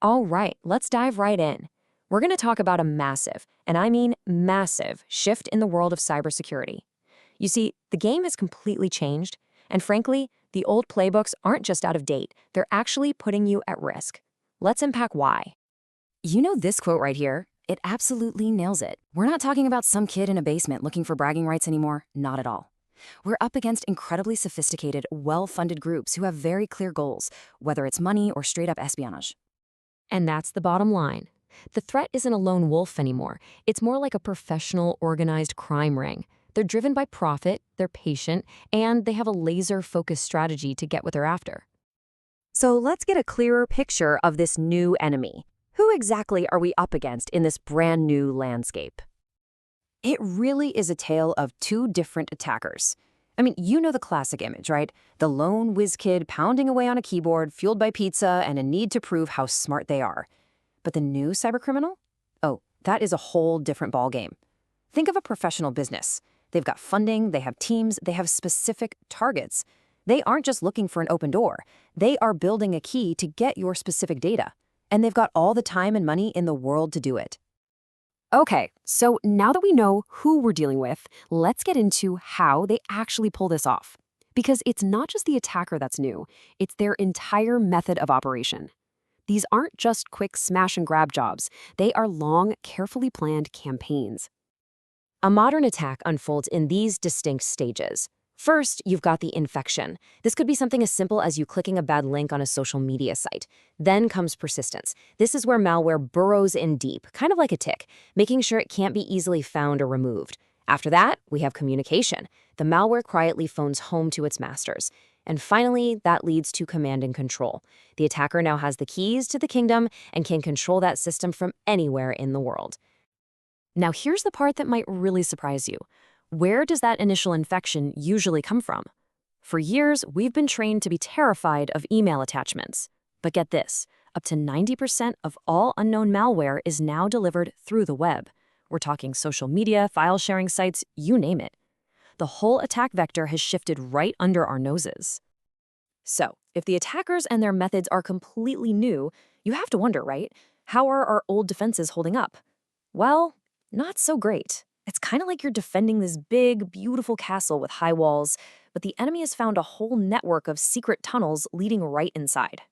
All right, let's dive right in. We're going to talk about a massive, and I mean massive, shift in the world of cybersecurity. You see, the game has completely changed, and frankly, the old playbooks aren't just out of date, they're actually putting you at risk. Let's unpack why. You know this quote right here? It absolutely nails it. We're not talking about some kid in a basement looking for bragging rights anymore. Not at all. We're up against incredibly sophisticated, well-funded groups who have very clear goals, whether it's money or straight-up espionage. And that's the bottom line. The threat isn't a lone wolf anymore. It's more like a professional, organized crime ring. They're driven by profit, they're patient, and they have a laser-focused strategy to get what they're after. So let's get a clearer picture of this new enemy. Who exactly are we up against in this brand new landscape? It really is a tale of two different attackers. I mean, you know the classic image, right? The lone whiz kid pounding away on a keyboard, fueled by pizza and a need to prove how smart they are. But the new cybercriminal? Oh, that is a whole different ballgame. Think of a professional business. They've got funding, they have teams, they have specific targets. They aren't just looking for an open door. They are building a key to get your specific data. And they've got all the time and money in the world to do it. Okay, so now that we know who we're dealing with, let's get into how they actually pull this off. Because it's not just the attacker that's new, it's their entire method of operation. These aren't just quick smash and grab jobs, they are long, carefully planned campaigns. A modern attack unfolds in these distinct stages. First, you've got the infection. This could be something as simple as you clicking a bad link on a social media site. Then comes persistence. This is where malware burrows in deep, kind of like a tick, making sure it can't be easily found or removed. After that, we have communication. The malware quietly phones home to its masters. And finally, that leads to command and control. The attacker now has the keys to the kingdom and can control that system from anywhere in the world. Now here's the part that might really surprise you. Where does that initial infection usually come from? For years, we've been trained to be terrified of email attachments. But get this, up to 90% of all unknown malware is now delivered through the web. We're talking social media, file-sharing sites, you name it. The whole attack vector has shifted right under our noses. So, if the attackers and their methods are completely new, you have to wonder, right? How are our old defenses holding up? Well, not so great. It's kind of like you're defending this big, beautiful castle with high walls, but the enemy has found a whole network of secret tunnels leading right inside.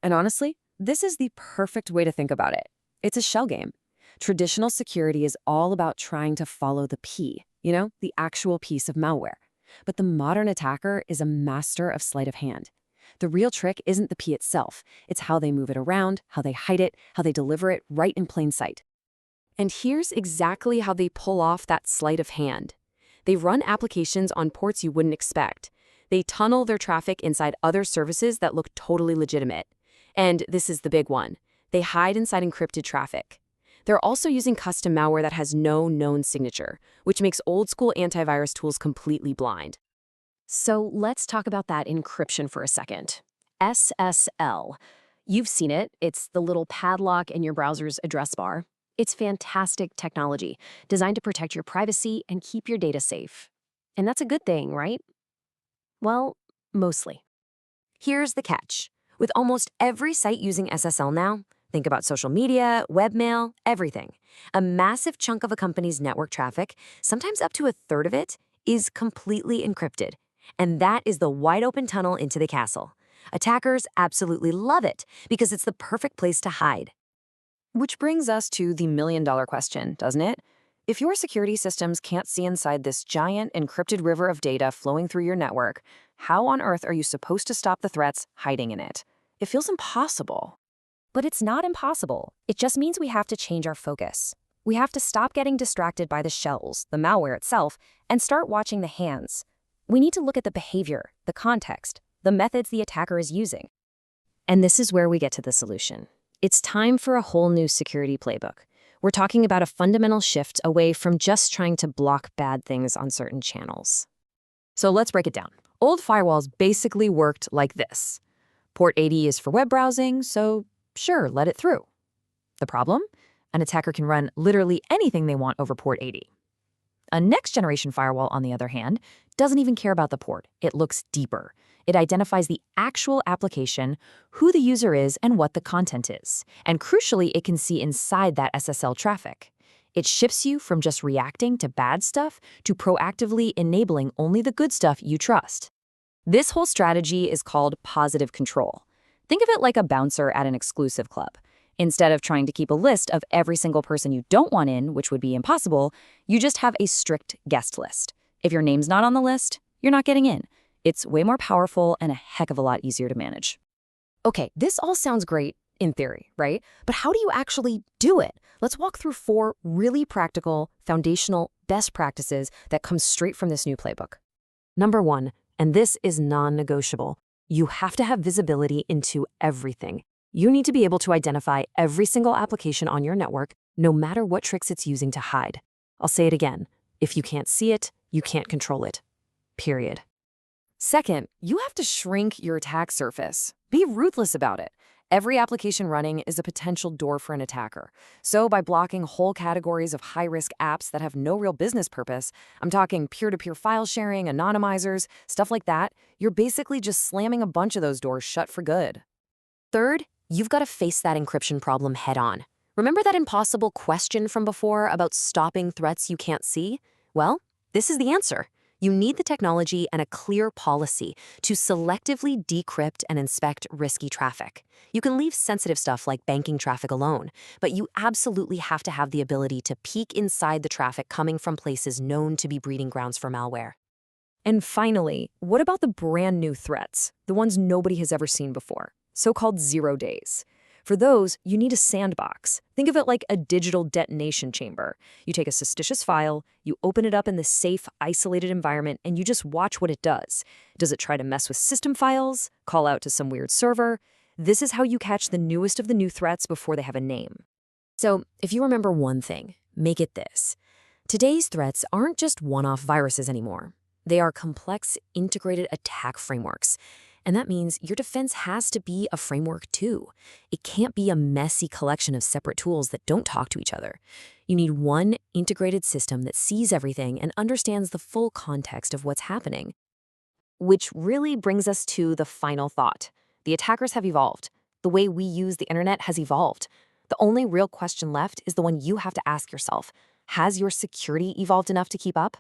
And honestly, this is the perfect way to think about it. It's a shell game. Traditional security is all about trying to follow the P, the actual piece of malware. But the modern attacker is a master of sleight of hand. The real trick isn't the P itself. It's how they move it around, how they hide it, how they deliver it right in plain sight. And here's exactly how they pull off that sleight of hand. They run applications on ports you wouldn't expect. They tunnel their traffic inside other services that look totally legitimate. And this is the big one. They hide inside encrypted traffic. They're also using custom malware that has no known signature, which makes old-school antivirus tools completely blind. So let's talk about that encryption for a second. SSL. You've seen it. It's the little padlock in your browser's address bar. It's fantastic technology, designed to protect your privacy and keep your data safe. And that's a good thing, right? Well, mostly. Here's the catch. With almost every site using SSL now, think about social media, webmail, everything. A massive chunk of a company's network traffic, sometimes up to a third of it, is completely encrypted. And that is the wide-open tunnel into the castle. Attackers absolutely love it because it's the perfect place to hide. Which brings us to the million-dollar question, doesn't it? If your security systems can't see inside this giant encrypted river of data flowing through your network, how on earth are you supposed to stop the threats hiding in it? It feels impossible. But it's not impossible. It just means we have to change our focus. We have to stop getting distracted by the shells, the malware itself, and start watching the hands. We need to look at the behavior, the context, the methods the attacker is using. And this is where we get to the solution. It's time for a whole new security playbook. We're talking about a fundamental shift away from just trying to block bad things on certain channels. So let's break it down. Old firewalls basically worked like this. Port 80 is for web browsing, so sure, let it through. The problem? An attacker can run literally anything they want over port 80. A next-generation firewall, on the other hand, doesn't even care about the port. It looks deeper. It identifies the actual application, who the user is, and what the content is. And crucially, it can see inside that SSL traffic. It shifts you from just reacting to bad stuff to proactively enabling only the good stuff you trust. This whole strategy is called positive control. Think of it like a bouncer at an exclusive club. Instead of trying to keep a list of every single person you don't want in, which would be impossible, you just have a strict guest list. If your name's not on the list, you're not getting in. It's way more powerful and a heck of a lot easier to manage. Okay, this all sounds great in theory, right? But how do you actually do it? Let's walk through 4 really practical, foundational best practices that come straight from this new playbook. Number 1, and this is non-negotiable, you have to have visibility into everything. You need to be able to identify every single application on your network, no matter what tricks it's using to hide. I'll say it again. If you can't see it, you can't control it. Period. Second, you have to shrink your attack surface. Be ruthless about it. Every application running is a potential door for an attacker. So by blocking whole categories of high-risk apps that have no real business purpose, I'm talking peer-to-peer file sharing, anonymizers, stuff like that, you're basically just slamming a bunch of those doors shut for good. Third, you've got to face that encryption problem head-on. Remember that impossible question from before about stopping threats you can't see? Well, this is the answer. You need the technology and a clear policy to selectively decrypt and inspect risky traffic. You can leave sensitive stuff like banking traffic alone, but you absolutely have to have the ability to peek inside the traffic coming from places known to be breeding grounds for malware. And finally, what about the brand new threats, the ones nobody has ever seen before, so-called 0 days? For those, you need a sandbox. Think of it like a digital detonation chamber. You take a suspicious file, you open it up in this safe, isolated environment, and you just watch what it does. Does it try to mess with system files? Call out to some weird server? This is how you catch the newest of the new threats before they have a name. So, if you remember one thing, make it this. Today's threats aren't just one-off viruses anymore. They are complex, integrated attack frameworks. And that means your defense has to be a framework too. It can't be a messy collection of separate tools that don't talk to each other. You need one integrated system that sees everything and understands the full context of what's happening. Which really brings us to the final thought. The attackers have evolved. The way we use the internet has evolved. The only real question left is the one you have to ask yourself. Has your security evolved enough to keep up?